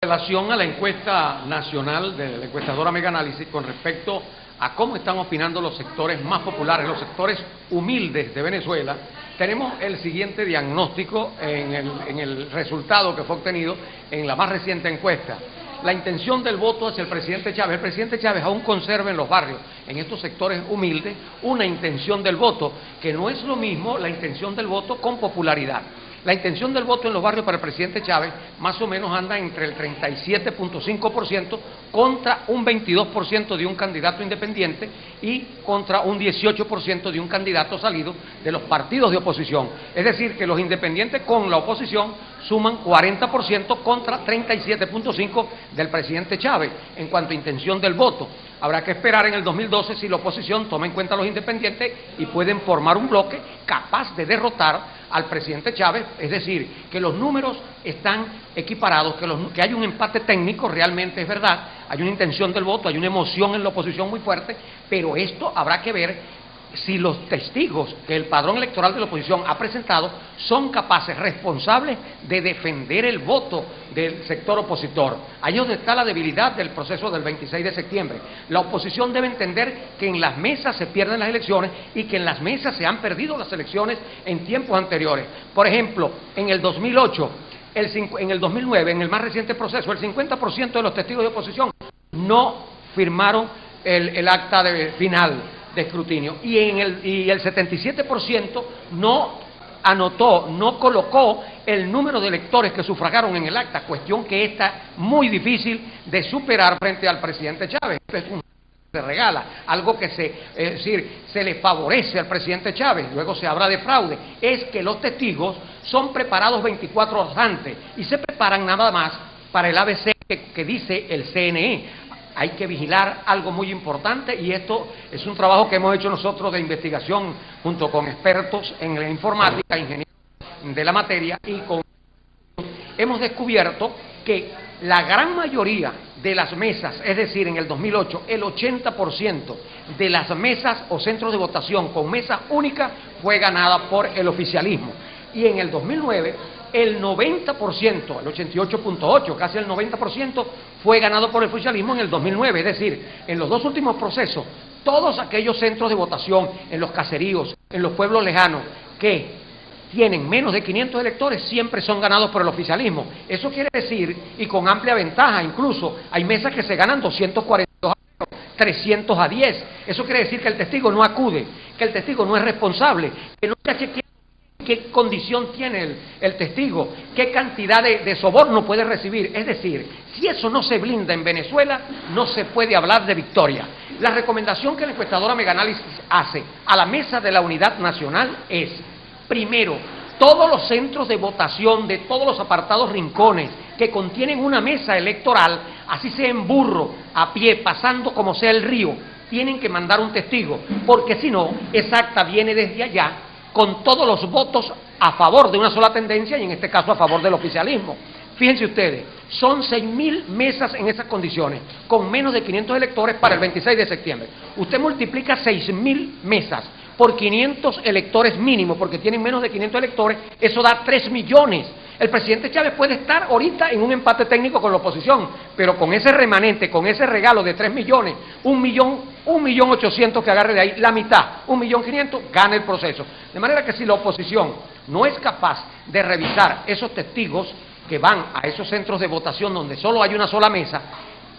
relación a la encuesta nacional de la encuestadora Mega Análisis con respecto a cómo están opinando los sectores más populares, los sectores humildes de Venezuela, tenemos el siguiente diagnóstico en el resultado que fue obtenido en la más reciente encuesta. La intención del voto hacia el presidente Chávez aún conserva en los barrios, en estos sectores humildes, una intención del voto, que no es lo mismo la intención del voto con popularidad. La intención del voto en los barrios para el presidente Chávez más o menos anda entre el 37.5% contra un 22% de un candidato independiente y contra un 18% de un candidato salido de los partidos de oposición. Es decir, que los independientes con la oposición suman 40% contra 37.5% del presidente Chávez en cuanto a intención del voto. Habrá que esperar en el 2012 si la oposición toma en cuenta a los independientes y pueden formar un bloque capaz de derrotar al presidente Chávez, es decir, que los números están equiparados, que hay un empate técnico, realmente es verdad, hay una intención del voto, hay una emoción en la oposición muy fuerte, pero esto habrá que ver si los testigos que el padrón electoral de la oposición ha presentado son capaces, responsables de defender el voto del sector opositor. Ahí es donde está la debilidad del proceso del 26 de septiembre. La oposición debe entender que en las mesas se pierden las elecciones y que en las mesas se han perdido las elecciones en tiempos anteriores. Por ejemplo, en el 2008, en el 2009, en el más reciente proceso, el 50% de los testigos de oposición no firmaron el acta final de escrutinio y el 77% no anotó, no colocó el número de electores que sufragaron en el acta, cuestión que está muy difícil de superar frente al presidente Chávez. Esto es se regala, algo que se le favorece al presidente Chávez, luego se habla de fraude, es que los testigos son preparados 24 horas antes y se preparan nada más para el ABC que dice el CNE. Hay que vigilar algo muy importante y esto es un trabajo que hemos hecho nosotros de investigación junto con expertos en la informática, ingenieros de la materia y hemos descubierto que la gran mayoría de las mesas, es decir, en el 2008, el 80% de las mesas o centros de votación con mesa única fue ganada por el oficialismo y en el 2009 el 90%, el 88.8%, casi el 90% fue ganado por el oficialismo en el 2009, es decir, en los dos últimos procesos, todos aquellos centros de votación en los caseríos, en los pueblos lejanos, que tienen menos de 500 electores, siempre son ganados por el oficialismo. Eso quiere decir, y con amplia ventaja, incluso hay mesas que se ganan 242 a 300 a 10. Eso quiere decir que el testigo no acude, que el testigo no es responsable, que no se ha chequeado qué condición tiene el testigo, qué cantidad de soborno puede recibir. Es decir, si eso no se blinda en Venezuela, no se puede hablar de victoria. La recomendación que la encuestadora Mega Análisis hace a la mesa de la Unidad Nacional es, primero, todos los centros de votación de todos los apartados rincones que contienen una mesa electoral, así sea en burro, a pie, pasando como sea el río, tienen que mandar un testigo, porque si no, esa acta viene desde allá con todos los votos a favor de una sola tendencia y en este caso a favor del oficialismo. Fíjense ustedes, son 6.000 mesas en esas condiciones, con menos de 500 electores para el 26 de septiembre. Usted multiplica 6.000 mesas por 500 electores mínimo, porque tienen menos de 500 electores, eso da 3 millones. El presidente Chávez puede estar ahorita en un empate técnico con la oposición, pero con ese remanente, con ese regalo de 3 millones, 1.800.000 que agarre de ahí, la mitad, 1.500.000, gana el proceso. De manera que si la oposición no es capaz de revisar esos testigos que van a esos centros de votación donde solo hay una sola mesa,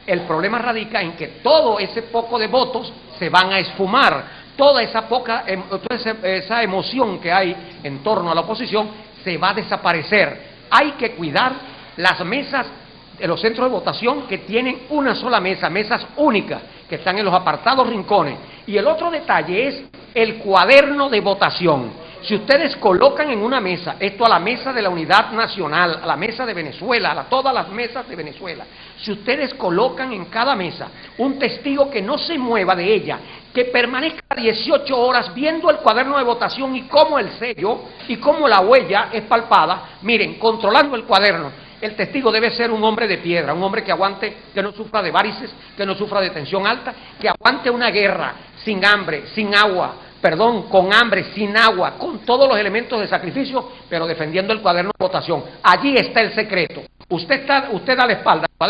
el problema radica en que todo ese poco de votos se van a esfumar. Toda esa emoción que hay en torno a la oposición se va a desaparecer. Hay que cuidar las mesas de los centros de votación que tienen una sola mesa, mesas únicas, que están en los apartados rincones. Y el otro detalle es el cuaderno de votación. Si ustedes colocan en una mesa, esto a la mesa de la Unidad Nacional, a la mesa de Venezuela, a todas las mesas de Venezuela, si ustedes colocan en cada mesa un testigo que no se mueva de ella, que permanezca 18 horas viendo el cuaderno de votación y cómo el sello y cómo la huella es palpada, miren, controlando el cuaderno, el testigo debe ser un hombre de piedra, un hombre que aguante, que no sufra de varices, que no sufra de tensión alta, que aguante una guerra sin hambre, sin agua, con hambre, sin agua, con todos los elementos de sacrificio, pero defendiendo el cuaderno de votación. Allí está el secreto. Usted da la espalda al cuaderno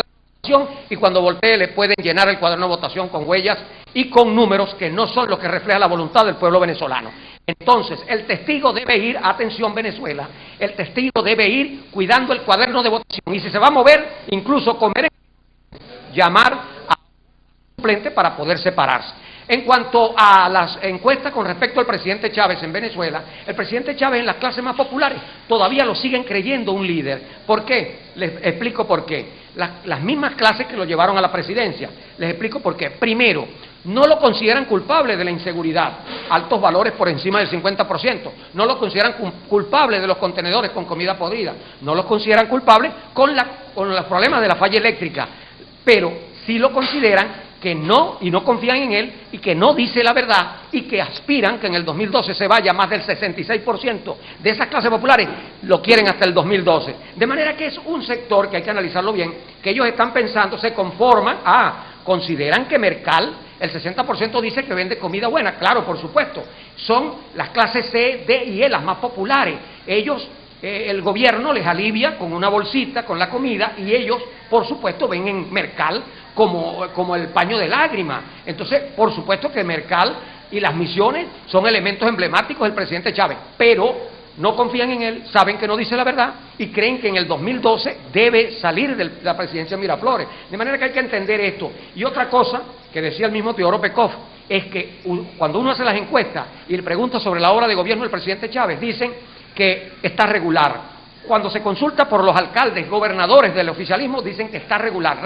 y cuando voltee le pueden llenar el cuaderno de votación con huellas y con números que no son los que reflejan la voluntad del pueblo venezolano. Entonces, el testigo debe ir, atención Venezuela, el testigo debe ir cuidando el cuaderno de votación y si se va a mover, incluso comer, llamar a un suplente para poder separarse. En cuanto a las encuestas con respecto al presidente Chávez en Venezuela, el presidente Chávez en las clases más populares todavía lo siguen creyendo un líder. ¿Por qué? Les explico por qué. Las mismas clases que lo llevaron a la presidencia. Les explico por qué. Primero, no lo consideran culpable de la inseguridad, altos valores por encima del 50%. No lo consideran culpable de los contenedores con comida podrida. No lo consideran culpable con los problemas de la falla eléctrica. Pero sí lo consideran que no, y no confían en él, y que no dice la verdad, y que aspiran que en el 2012 se vaya más del 66% de esas clases populares, lo quieren hasta el 2012. De manera que es un sector que hay que analizarlo bien, que ellos están pensando, se conforman, consideran que Mercal, el 60% dice que vende comida buena, claro, por supuesto, son las clases C, D y E, las más populares, ellos... el gobierno les alivia con una bolsita, con la comida, y ellos, por supuesto, ven en Mercal como el paño de lágrimas. Entonces, por supuesto que Mercal y las misiones son elementos emblemáticos del presidente Chávez, pero no confían en él, saben que no dice la verdad y creen que en el 2012 debe salir de la presidencia de Miraflores. De manera que hay que entender esto. Y otra cosa que decía el mismo Teodoro Pekov es que cuando uno hace las encuestas y le pregunta sobre la obra de gobierno del presidente Chávez, dicen que está regular. Cuando se consulta por los alcaldes, gobernadores del oficialismo, dicen que está regular.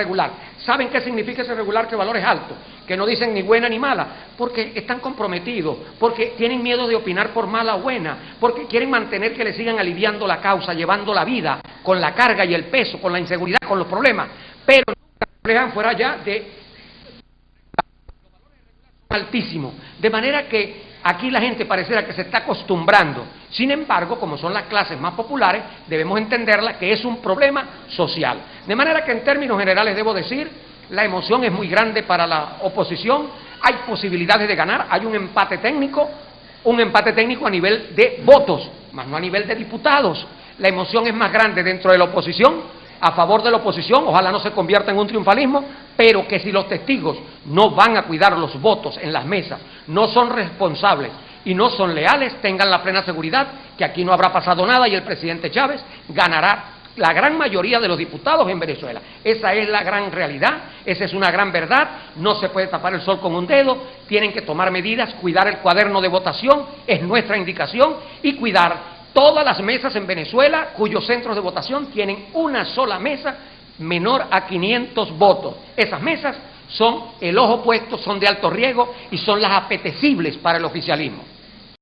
¿Saben qué significa ese regular? Que el valor es alto, que no dicen ni buena ni mala, porque están comprometidos, porque tienen miedo de opinar por mala o buena, porque quieren mantener que le sigan aliviando la causa, llevando la vida, con la carga y el peso, con la inseguridad, con los problemas, pero nunca reflejan fuera ya de altísimo, de manera que aquí la gente pareciera que se está acostumbrando. Sin embargo, como son las clases más populares, debemos entenderla que es un problema social. De manera que en términos generales debo decir, la emoción es muy grande para la oposición, hay posibilidades de ganar, hay un empate técnico a nivel de votos, más no a nivel de diputados. La emoción es más grande dentro de la oposición, a favor de la oposición, ojalá no se convierta en un triunfalismo, pero que si los testigos no van a cuidar los votos en las mesas, no son responsables y no son leales, tengan la plena seguridad que aquí no habrá pasado nada y el presidente Chávez ganará la gran mayoría de los diputados en Venezuela. Esa es la gran realidad, esa es una gran verdad, no se puede tapar el sol con un dedo, tienen que tomar medidas, cuidar el cuaderno de votación, es nuestra indicación, y cuidar todas las mesas en Venezuela cuyos centros de votación tienen una sola mesa menor a 500 votos. Esas mesas son el ojo puesto, son de alto riesgo y son las apetecibles para el oficialismo.